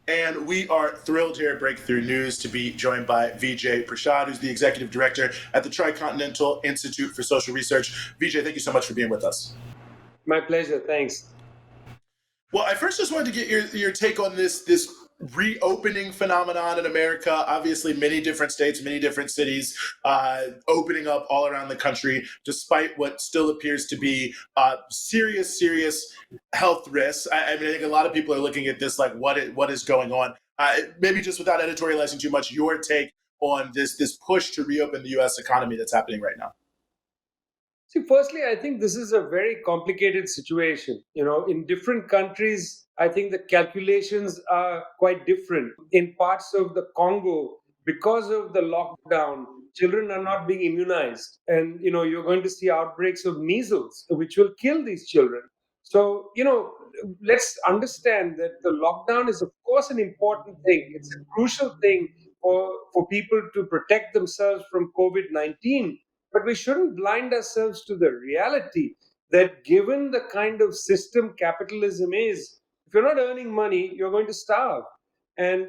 And we are thrilled here at Breakthrough News to be joined by Vijay Prashad, who's the executive director at the Tricontinental Institute for Social Research. Vijay, thank you so much for being with us. My pleasure. Thanks. Well, I first just wanted to get your take on this reopening phenomenon in America. Obviously, many different states, many different cities opening up all around the country, despite what still appears to be serious health risks. I mean, I think a lot of people are looking at this like, what is going on? Maybe just without editorializing too much, your take on this push to reopen the U.S. economy that's happening right now. See, firstly, I think this is a very complicated situation. In different countries, I think the calculations are quite different. In parts of the Congo, because of the lockdown, children are not being immunized. And, you're going to see outbreaks of measles, which will kill these children. So, let's understand that the lockdown is, of course, an important thing. It's a crucial thing for people to protect themselves from COVID 19, but we shouldn't blind ourselves to the reality that given the kind of system capitalism is, if you're not earning money, you're going to starve. And,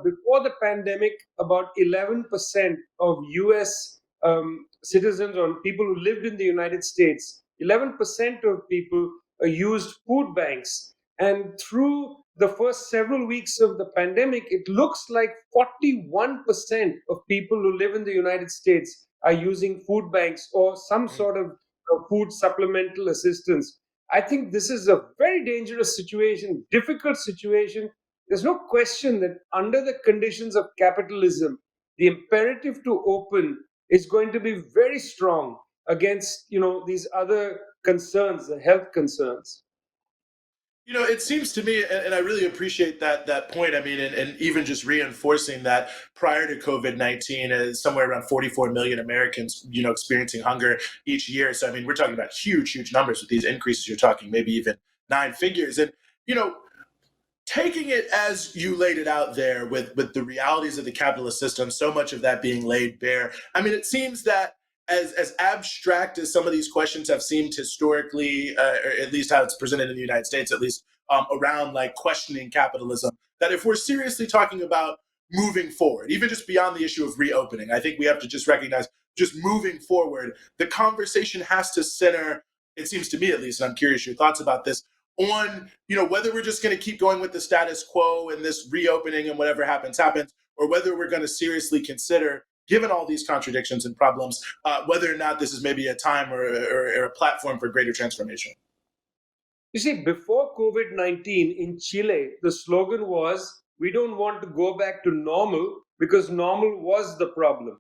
before the pandemic, about 11% of US citizens or people who lived in the United States, 11% of people used food banks. And through the first several weeks of the pandemic, it looks like 41% of people who live in the United States are using food banks or some sort of food supplemental assistance. I think this is a very dangerous situation, difficult situation. There's no question that under the conditions of capitalism, the imperative to open is going to be very strong against, these other concerns, the health concerns. It seems to me, and I really appreciate that point. I mean, and even just reinforcing that prior to COVID-19, somewhere around 44 million Americans, experiencing hunger each year. So I mean, we're talking about huge numbers with these increases. You're talking maybe even nine figures, and you know, taking it as you laid it out there with the realities of the capitalist system, so much of that being laid bare. I mean, it seems that as abstract as some of these questions have seemed historically, or at least how it's presented in the United States, at least around like questioning capitalism, that if we're seriously talking about moving forward, even just beyond the issue of reopening, I think we have to just recognize just moving forward, the conversation has to center, it seems to me at least, and I'm curious your thoughts about this, on whether we're just going to keep going with the status quo and this reopening and whatever happens, or whether we're going to seriously consider, given all these contradictions and problems, whether or not this is maybe a time or a platform for greater transformation. You see, before COVID 19 in Chile, the slogan was, we don't want to go back to normal because normal was the problem.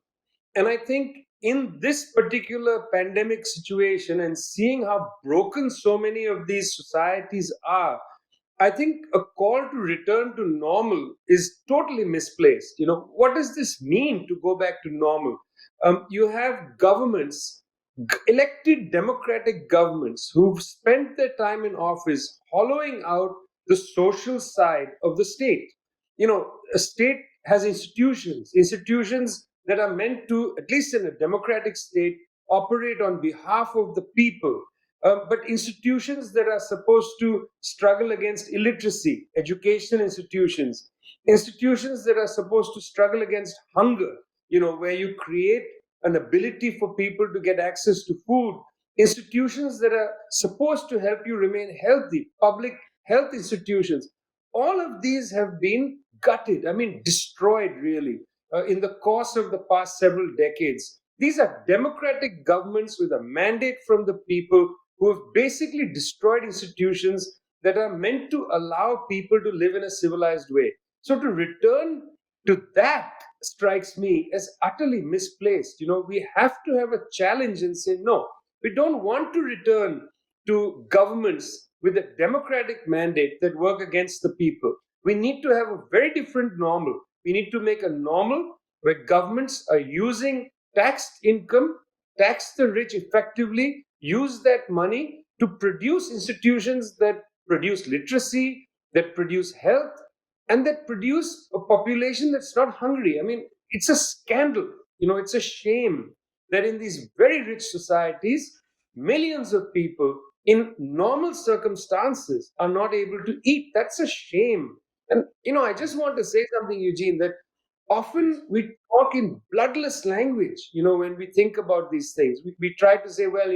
And I think in this particular pandemic situation and seeing how broken so many of these societies are, I think a call to return to normal is totally misplaced. What does this mean to go back to normal? You have governments, elected democratic governments, who've spent their time in office hollowing out the social side of the state. A state has institutions that are meant to, at least in a democratic state, operate on behalf of the people, but institutions that are supposed to struggle against illiteracy, educational institutions that are supposed to struggle against hunger, where you create an ability for people to get access to food, institutions that are supposed to help you remain healthy, public health institutions. All of these have been gutted, I mean, destroyed really, in the course of the past several decades. These are democratic governments with a mandate from the people who have basically destroyed institutions that are meant to allow people to live in a civilized way. So to return to that strikes me as utterly misplaced. We have to have a challenge and say, no, we don't want to return to governments with a democratic mandate that work against the people. We need to have a very different normal. We need to make a normal where governments are using taxed income, tax the rich effectively, use that money to produce institutions that produce literacy, that produce health, and that produce a population that's not hungry. I mean, it's a scandal. It's a shame that in these very rich societies, millions of people in normal circumstances are not able to eat. That's a shame. And, I just want to say something, Eugene, that often we talk in bloodless language, when we think about these things. We try to say, well,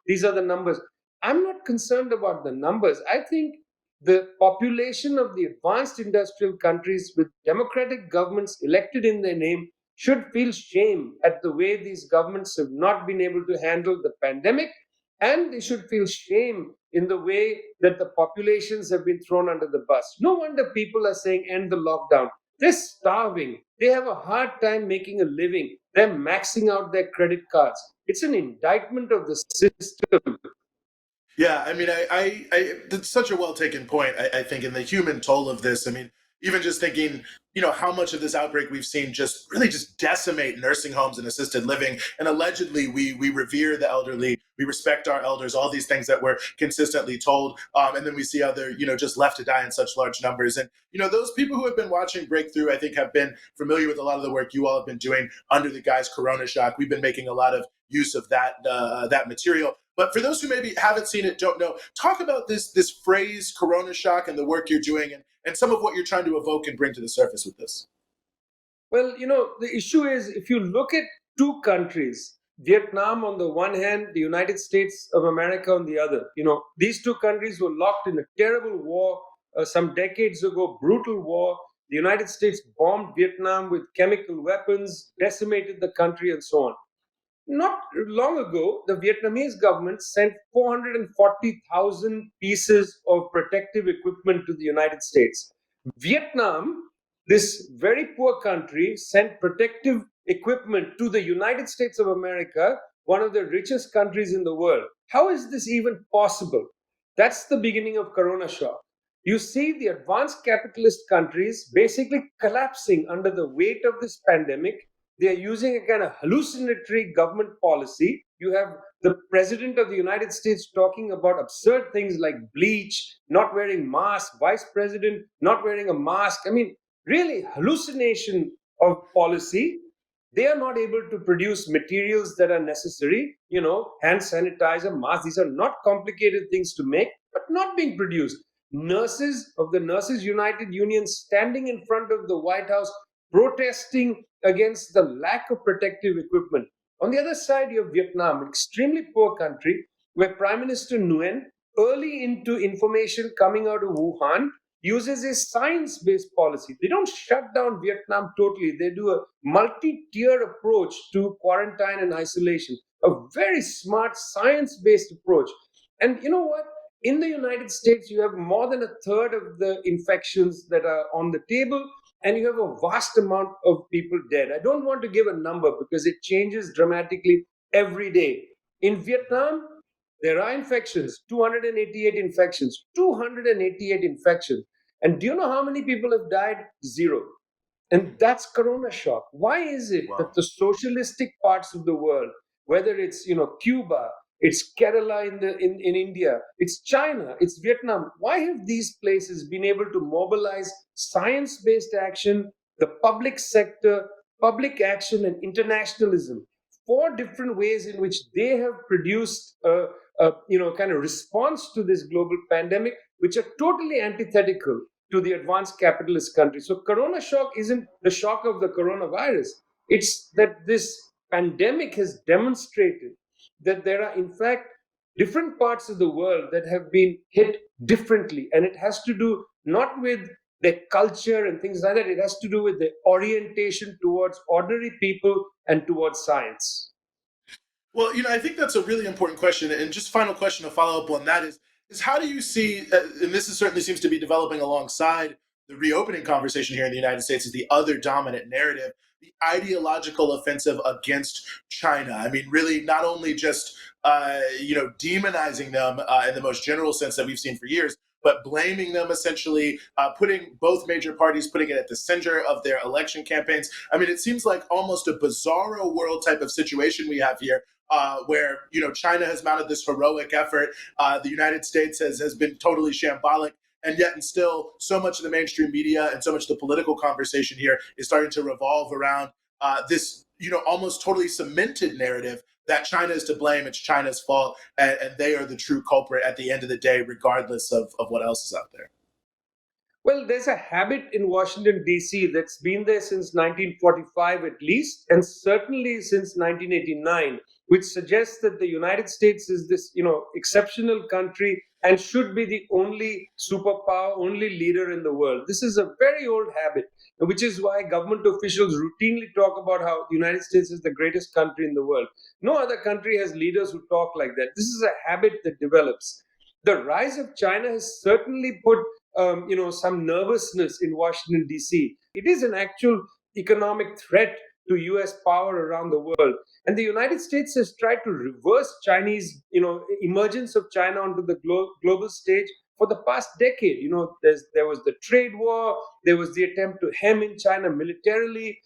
these are the numbers. I'm not concerned about the numbers. I think the population of the advanced industrial countries with democratic governments elected in their name should feel shame at the way these governments have not been able to handle the pandemic, and they should feel shame in the way that the populations have been thrown under the bus. No wonder people are saying end the lockdown. They're starving. They have a hard time making a living. They're maxing out their credit cards. It's an indictment of the system. Yeah, I mean, that's such a well taken point. I think in the human toll of this. I mean, even just thinking, how much of this outbreak we've seen just really just decimate nursing homes and assisted living, and allegedly we revere the elderly, we respect our elders, all these things that we're consistently told, and then we see other, just left to die in such large numbers. And those people who have been watching Breakthrough, I think, have been familiar with a lot of the work you all have been doing under the guise CoronaShock. We've been making a lot of use of that material. But for those who maybe haven't seen it, don't know, talk about this phrase Corona Shock and the work you're doing, and some of what you're trying to evoke and bring to the surface with this. Well, the issue is if you look at two countries, Vietnam on the one hand, the United States of America on the other, these two countries were locked in a terrible war some decades ago, brutal war. The United States bombed Vietnam with chemical weapons, decimated the country, and so on. Not long ago, the Vietnamese government sent 440,000 pieces of protective equipment to the United States. Vietnam, this very poor country, sent protective equipment to the United States of America, one of the richest countries in the world. How is this even possible? That's the beginning of Corona shock. You see the advanced capitalist countries basically collapsing under the weight of this pandemic. They are using a kind of hallucinatory government policy. You have the president of the United States talking about absurd things like bleach, not wearing mask, vice president not wearing a mask. I mean, really hallucination of policy. They are not able to produce materials that are necessary, hand sanitizer, mask. These are not complicated things to make, but not being produced. Nurses of the Nurses United Union standing in front of the White House protesting against the lack of protective equipment. On the other side, you have Vietnam, an extremely poor country, where Prime Minister Nguyen, early into information coming out of Wuhan, uses a science-based policy. They don't shut down Vietnam totally. They do a multi-tier approach to quarantine and isolation, a very smart science-based approach. And you know what? In the United States, you have more than a third of the infections that are on the table, and you have a vast amount of people dead. I don't want to give a number because it changes dramatically every day. In Vietnam, there are infections, 288 infections, 288 infections. And do you know how many people have died? Zero. And that's Corona shock. Why is it that Wow. the socialistic parts of the world, whether it's Cuba, it's Kerala in India, it's China, it's Vietnam, why have these places been able to mobilize science-based action, the public sector, public action, and internationalism? Four different ways in which they have produced a kind of response to this global pandemic, which are totally antithetical to the advanced capitalist countries. So Corona shock isn't the shock of the coronavirus. It's that this pandemic has demonstrated that there are, in fact, different parts of the world that have been hit differently. And it has to do not with their culture and things like that. It has to do with the orientation towards ordinary people and towards science. Well, I think that's a really important question. And just final question to follow up on that is how do you see, and this certainly seems to be developing alongside the reopening conversation here in the United States, is the other dominant narrative, the ideological offensive against China. I mean, really, not only just demonizing them in the most general sense that we've seen for years, but blaming them essentially, putting both major parties, putting it at the center of their election campaigns. I mean, it seems like almost a bizarro world type of situation we have here, where China has mounted this heroic effort. The United States has been totally shambolic, and yet and still so much of the mainstream media and so much of the political conversation here is starting to revolve around this almost totally cemented narrative that China is to blame, it's China's fault, and they are the true culprit at the end of the day, regardless of what else is out there. Well, there's a habit in Washington, D.C. that's been there since 1945 at least, and certainly since 1989, which suggests that the United States is this, exceptional country and should be the only superpower, only leader in the world. This is a very old habit, which is why government officials routinely talk about how the United States is the greatest country in the world. No other country has leaders who talk like that. This is a habit that develops. The rise of China has certainly put some nervousness in Washington, D.C. It is an actual economic threat to U.S. power around the world. And the United States has tried to reverse Chinese, emergence of China onto the global stage for the past decade. There was the trade war, there was the attempt to hem in China militarily,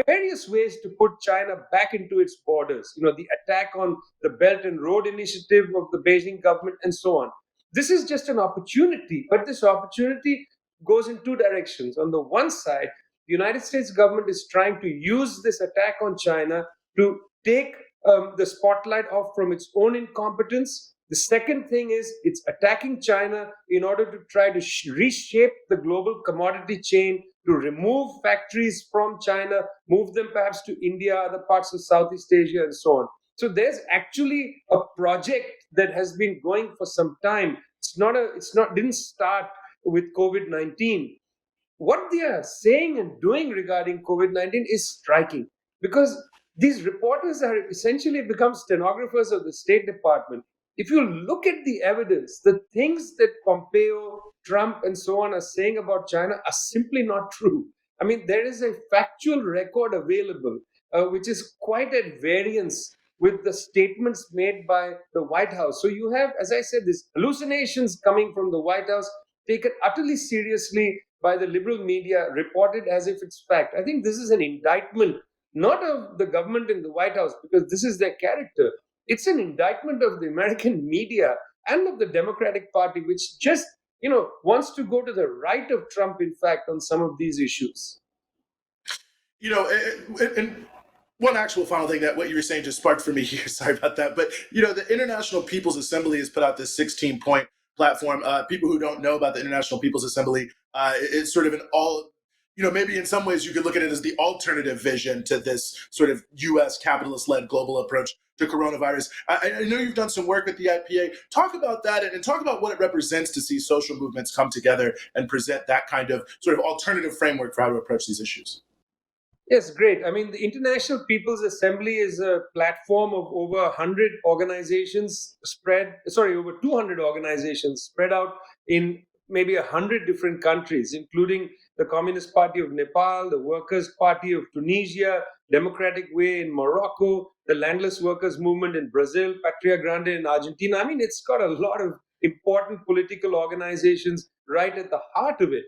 various ways to put China back into its borders, the attack on the Belt and Road Initiative of the Beijing government, and so on. This is just an opportunity, but this opportunity goes in two directions. On the one side, the United States government is trying to use this attack on China to take the spotlight off from its own incompetence. The second thing is it's attacking China in order to try to reshape the global commodity chain, to remove factories from China, move them perhaps to India, other parts of Southeast Asia, and so on. So there's actually a project that has been going for some time. Didn't start with COVID-19. What they are saying and doing regarding COVID-19 is striking, because these reporters are essentially become stenographers of the State Department. If you look at the evidence, the things that Pompeo, Trump, and so on are saying about China are simply not true. I mean, there is a factual record available, which is quite at variance with the statements made by the White House. So you have, as I said, these hallucinations coming from the White House, taken utterly seriously by the liberal media, reported as if it's fact. I think this is an indictment, not of the government in the White House, because this is their character. It's an indictment of the American media and of the Democratic Party, which just, wants to go to the right of Trump, in fact, on some of these issues. And one actual final thing that what you were saying just sparked for me here. Sorry about that. But, the International People's Assembly has put out this 16-point platform. People who don't know about the International People's Assembly, it's sort of an all, maybe in some ways you could look at it as the alternative vision to this sort of U.S. capitalist-led global approach to coronavirus. I know you've done some work with the IPA. Talk about that and talk about what it represents to see social movements come together and present that kind of sort of alternative framework for how to approach these issues. Yes, great. I mean, the International People's Assembly is a platform of over 100 organizations over 200 organizations spread out in maybe 100 different countries, including the Communist Party of Nepal, the Workers' Party of Tunisia, Democratic Way in Morocco, the Landless Workers Movement in Brazil, Patria Grande in Argentina. I mean, it's got a lot of important political organizations right at the heart of it.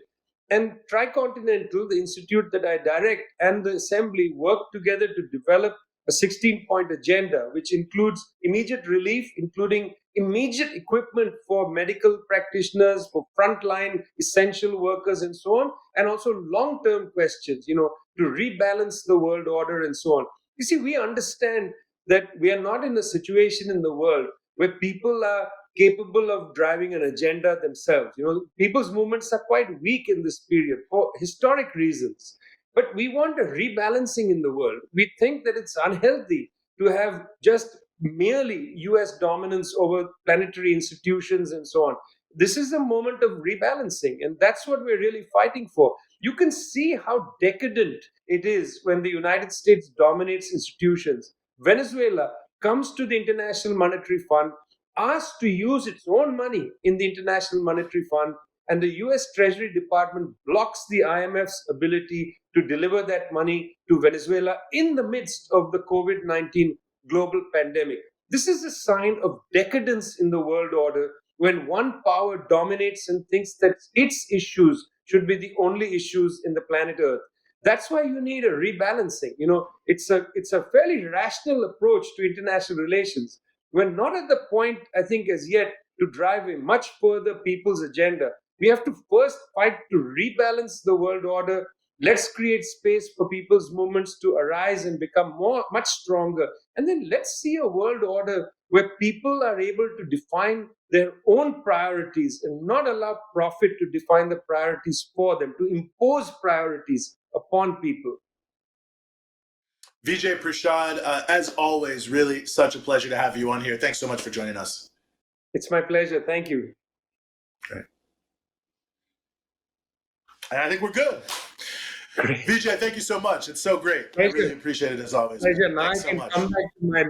And Tricontinental, the institute that I direct, and the assembly work together to develop a 16-point agenda, which includes immediate relief, including immediate equipment for medical practitioners, for frontline essential workers, and so on, and also long-term questions, to rebalance the world order and so on. You see, we understand that we are not in a situation in the world where people are capable of driving an agenda themselves. People's movements are quite weak in this period for historic reasons. But we want a rebalancing in the world. We think that it's unhealthy to have just merely US dominance over planetary institutions and so on. This is a moment of rebalancing, and that's what we're really fighting for. You can see how decadent it is when the United States dominates institutions. Venezuela comes to the International Monetary Fund, asked to use its own money in the International Monetary Fund, and the US Treasury Department blocks the IMF's ability to deliver that money to Venezuela in the midst of the COVID-19 global pandemic. This is a sign of decadence in the world order when one power dominates and thinks that its issues should be the only issues in the planet Earth. That's why you need a rebalancing. It's a fairly rational approach to international relations. We're not at the point, I think, as yet to drive a much further people's agenda. We have to first fight to rebalance the world order. Let's create space for people's movements to arise and become much stronger. And then let's see a world order where people are able to define their own priorities and not allow profit to define the priorities for them, to impose priorities upon people. Vijay Prashad, as always, really such a pleasure to have you on here. Thanks so much for joining us. It's my pleasure. Thank you. Great. And I think we're good. Great. Vijay, thank you so much. It's so great. Pleasure. I really appreciate it as always. Pleasure. Now I Thanks so can much. come back to my